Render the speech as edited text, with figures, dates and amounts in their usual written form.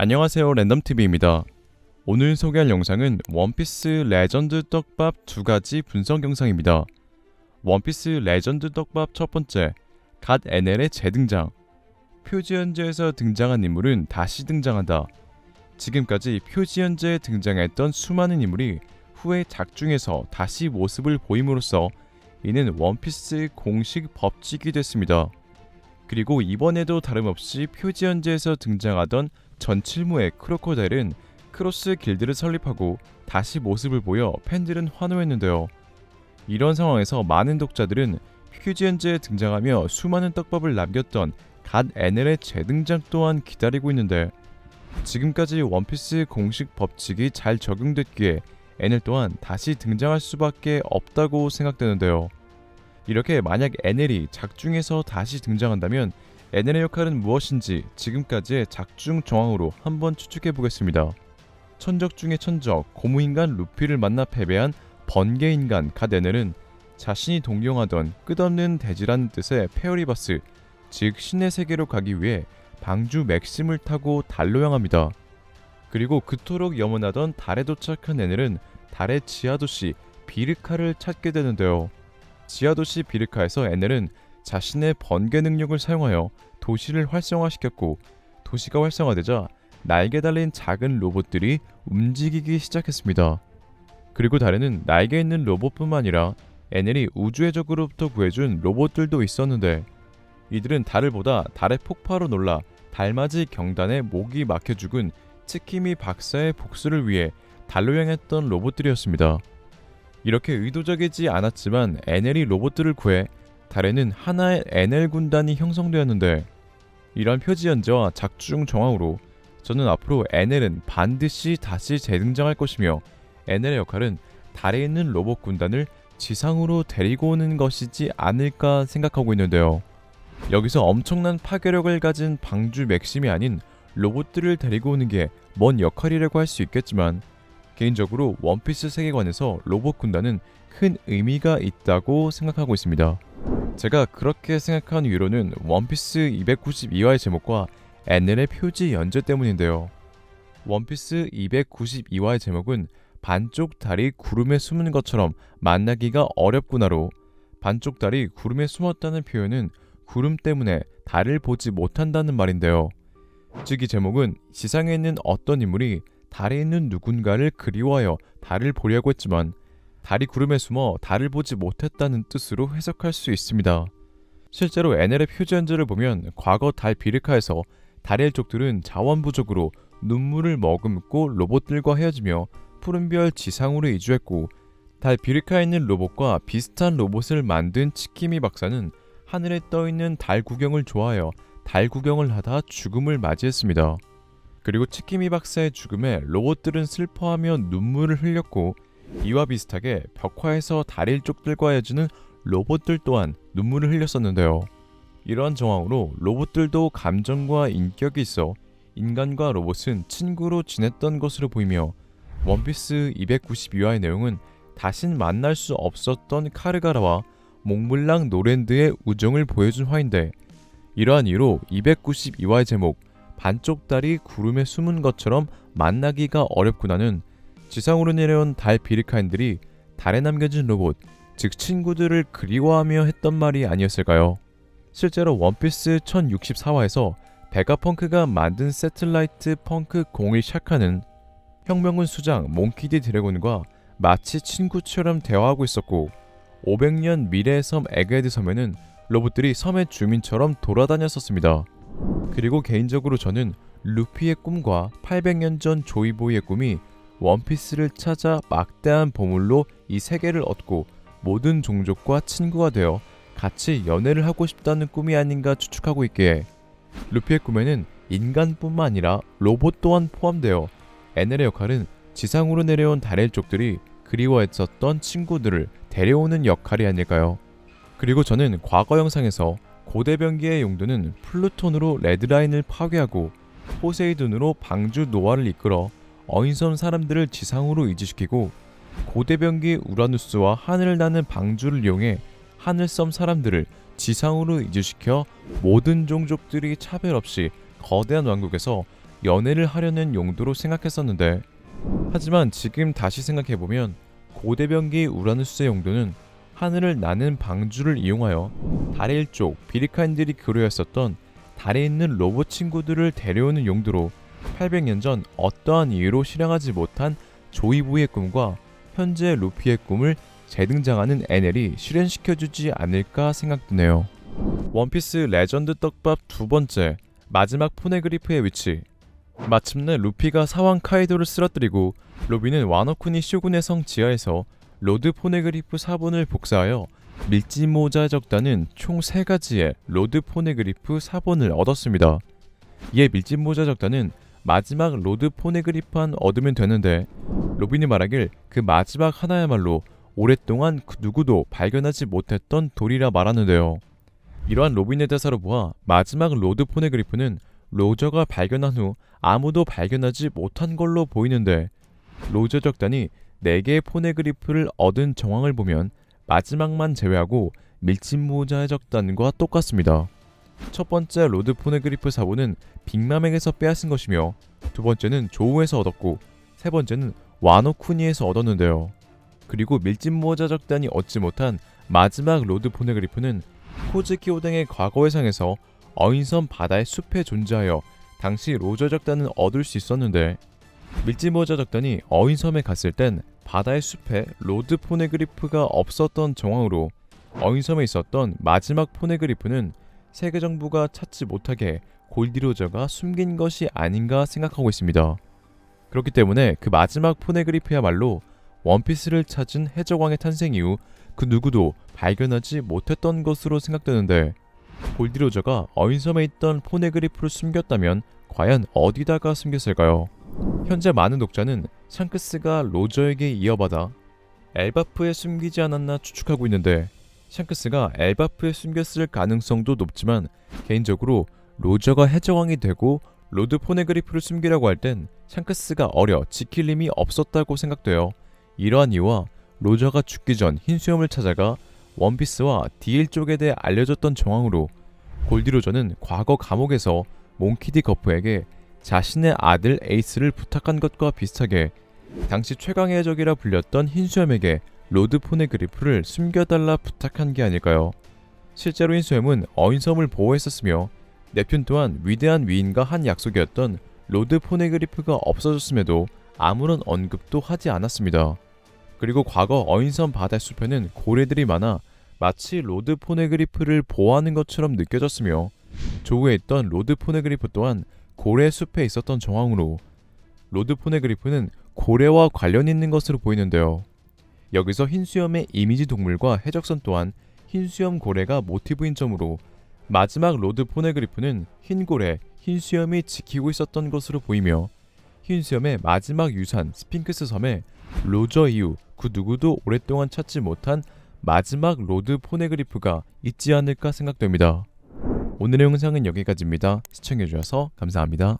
안녕하세요, 랜덤TV입니다. 오늘 소개할 영상은 원피스 레전드 떡밥 2가지 분석 영상입니다. 원피스 레전드 떡밥 첫 번째, 갓 NL의 재등장. 표지 현재에서 등장한 인물은 다시 등장한다. 지금까지 표지 현재에 등장했던 수많은 인물이 후에 작중에서 다시 모습을 보임으로써 이는 원피스의 공식 법칙이 됐습니다. 그리고 이번에도 다름없이 표지 현재에서 등장하던 전칠무의 크로코다일은 크로스 길드를 설립하고 다시 모습을 보여 팬들은 환호했는데요. 이런 상황에서 많은 독자들은 표지 현재에 등장하며 수많은 떡밥을 남겼던 갓 NL의 재등장 또한 기다리고 있는데, 지금까지 원피스 공식 법칙이 잘 적용됐기에 NL 또한 다시 등장할 수밖에 없다고 생각되는데요. 이렇게 만약 NL이 작중에서 다시 등장한다면 NL의 역할은 무엇인지 지금까지의 작중 정황으로 한번 추측해보겠습니다. 천적 중의 천적, 고무인간 루피를 만나 패배한 번개인간 갓 NL은 자신이 동경하던 끝없는 대지라는 뜻의 페어리버스, 즉 신의 세계로 가기 위해 방주 맥심을 타고 달로 향합니다. 그리고 그토록 염원하던 달에 도착한 NL은 달의 지하도시 비르카를 찾게 되는데요. 지하도시 비르카에서 NL은 자신의 번개 능력을 사용하여 도시를 활성화시켰고, 도시가 활성화되자 날개 달린 작은 로봇들이 움직이기 시작했습니다. 그리고 달에는 날개 있는 로봇뿐만 아니라 NL이 우주의 적으로부터 구해준 로봇들도 있었는데, 이들은 달을 보다 달의 폭파로 놀라 달맞이 경단에 목이 막혀 죽은 치키미 박사의 복수를 위해 달로 향했던 로봇들이었습니다. 이렇게 의도적이지 않았지만 NL이 로봇들을 구해 달에는 하나의 NL 군단이 형성되었는데, 이런 표지 현재와 작중 정황으로 저는 앞으로 NL은 반드시 다시 재등장할 것이며 NL의 역할은 달에 있는 로봇 군단을 지상으로 데리고 오는 것이지 않을까 생각하고 있는데요. 여기서 엄청난 파괴력을 가진 방주 맥심이 아닌 로봇들을 데리고 오는 게 뭔 역할이라고 할 수 있겠지만, 개인적으로 원피스 세계관에서 로봇 군단은 큰 의미가 있다고 생각하고 있습니다. 제가 그렇게 생각한 이유로는 원피스 292화의 제목과 NL의 표지 연재 때문인데요. 원피스 292화의 제목은 반쪽 달이 구름에 숨은 것처럼 만나기가 어렵구나로, 반쪽 달이 구름에 숨었다는 표현은 구름 때문에 달을 보지 못한다는 말인데요. 즉 이 제목은 지상에 있는 어떤 인물이 달에 있는 누군가를 그리워하여 달을 보려고 했지만 달이 구름에 숨어 달을 보지 못했다는 뜻으로 해석할 수 있습니다. 실제로 NL의 표지 현재를 보면 과거 달 비르카에서 달의 일족들은 자원 부족으로 눈물을 머금고 로봇들과 헤어지며 푸른별 지상으로 이주했고, 달 비르카에 있는 로봇과 비슷한 로봇을 만든 치키미 박사는 하늘에 떠있는 달 구경을 좋아하여 달 구경을 하다 죽음을 맞이했습니다. 그리고 치키미 박사의 죽음에 로봇들은 슬퍼하며 눈물을 흘렸고, 이와 비슷하게 벽화에서 달 일족들과 헤어지는 로봇들 또한 눈물을 흘렸었는데요. 이러한 정황으로 로봇들도 감정과 인격이 있어 인간과 로봇은 친구로 지냈던 것으로 보이며, 원피스 292화의 내용은 다신 만날 수 없었던 카르가라와 몽블랑 노랜드의 우정을 보여준 화인데, 이러한 이유로 292화의 제목 반쪽 달이 구름에 숨은 것처럼 만나기가 어렵구나는 지상으로 내려온 달 비르카인들이 달에 남겨진 로봇, 즉 친구들을 그리워하며 했던 말이 아니었을까요? 실제로 원피스 1064화에서 베가펑크가 만든 세틀라이트 펑크 01 샤카는 혁명군 수장 몽키디 드래곤과 마치 친구처럼 대화하고 있었고, 500년 미래의 섬 에그헤드 섬에는 로봇들이 섬의 주민처럼 돌아다녔었습니다. 그리고 개인적으로 저는 루피의 꿈과 800년 전 조이보이의 꿈이 원피스를 찾아 막대한 보물로 이 세계를 얻고 모든 종족과 친구가 되어 같이 연애를 하고 싶다는 꿈이 아닌가 추측하고 있기에, 루피의 꿈에는 인간뿐만 아니라 로봇 또한 포함되어 NL의 역할은 지상으로 내려온 달의 일족들이 그리워했었던 친구들을 데려오는 역할이 아닐까요? 그리고 저는 과거 영상에서 고대변기의 용도는 플루톤으로 레드라인을 파괴하고 포세이돈으로 방주 노아를 이끌어 어인섬 사람들을 지상으로 이주시키고, 고대변기 우라누스와 하늘을 나는 방주를 이용해 하늘섬 사람들을 지상으로 이주시켜 모든 종족들이 차별 없이 거대한 왕국에서 연애를 하려는 용도로 생각했었는데, 하지만 지금 다시 생각해보면 고대병기 우라누스의 용도는 하늘을 나는 방주를 이용하여 달의 일족 비리카인들이 그리웠었던 달에 있는 로봇 친구들을 데려오는 용도로 800년 전 어떠한 이유로 실행하지 못한 조이부의 꿈과 현재 루피의 꿈을 재등장하는 에넬이 실현시켜주지 않을까 생각드네요. 원피스 레전드 떡밥 두 번째, 마지막 포네그리프의 위치. 마침내 루피가 사왕 카이도를 쓰러뜨리고 로비는 와노쿠니 쇼군의 성 지하에서 로드 포네그리프 4본을 복사하여 밀짚모자 적단은 총 3가지의 로드 포네그리프 4본을 얻었습니다. 이에 밀짚모자 적단은 마지막 로드 포네그리프만 얻으면 되는데, 로빈이 말하길 그 마지막 하나야말로 오랫동안 그 누구도 발견하지 못했던 돌이라 말하는데요. 이러한 로빈의 대사로 보아 마지막 로드 포네그리프는 로저가 발견한 후 아무도 발견하지 못한 걸로 보이는데, 로저 적단이 4개의 포네그리프를 얻은 정황을 보면 마지막만 제외하고 밀짚모자의 적단과 똑같습니다. 첫 번째 로드 포네그리프 4본은 빅맘에게서 빼앗은 것이며, 두 번째는 조우에서 얻었고, 세 번째는 와노쿠니에서 얻었는데요. 그리고 밀짚모자 적단이 얻지 못한 마지막 로드 포네그리프는 코즈키 오뎅의 과거회상에서 어인섬 바다의 숲에 존재하여 당시 로저 적단은 얻을 수 있었는데, 밀짚모자 적단이 어인섬에 갔을 땐 바다의 숲에 로드 포네그리프가 없었던 정황으로 어인섬에 있었던 마지막 포네그리프는 세계 정부가 찾지 못하게 골디로저가 숨긴 것이 아닌가 생각하고 있습니다. 그렇기 때문에 그 마지막 포네그리프야말로 원피스를 찾은 해적왕의 탄생 이후 그 누구도 발견하지 못했던 것으로 생각되는데, 골디로저가 어인섬에 있던 포네그리프를 숨겼다면 과연 어디다가 숨겼을까요? 현재 많은 독자는 샹크스가 로저에게 이어받아 엘바프에 숨기지 않았나 추측하고 있는데, 샹크스가 엘바프에 숨겼을 가능성도 높지만 개인적으로 로저가 해적왕이 되고 로드 포네그리프를 숨기려고 할 땐 샹크스가 어려 지킬 힘이 없었다고 생각돼요. 이러한 이유와 로저가 죽기 전 흰 수염을 찾아가 원피스와 DL 쪽에 대해 알려줬던 정황으로 골디로저는 과거 감옥에서 몽키디 거프에게 자신의 아들 에이스를 부탁한 것과 비슷하게 당시 최강의 해적이라 불렸던 흰수염에게 로드 포네그리프를 숨겨달라 부탁한 게 아닐까요? 실제로 흰수염은 어인섬을 보호했었으며 넵튠 또한 위대한 위인과 한 약속이었던 로드 포네그리프가 없어졌음에도 아무런 언급도 하지 않았습니다. 그리고 과거 어인섬 바닷숲에는 고래들이 많아 마치 로드 포네그리프를 보호하는 것처럼 느껴졌으며, 조우에 있던 로드 포네그리프 또한 고래 숲에 있었던 정황으로 로드 포네그리프는 고래와 관련 있는 것으로 보이는데요. 여기서 흰수염의 이미지 동물과 해적선 또한 흰수염 고래가 모티브인 점으로 마지막 로드 포네그리프는 흰고래, 흰수염이 지키고 있었던 것으로 보이며, 흰수염의 마지막 유산 스핑크스 섬에 로저 이후 그 누구도 오랫동안 찾지 못한 마지막 로드 포네그리프가 있지 않을까 생각됩니다. 오늘의 영상은 여기까지입니다. 시청해주셔서 감사합니다.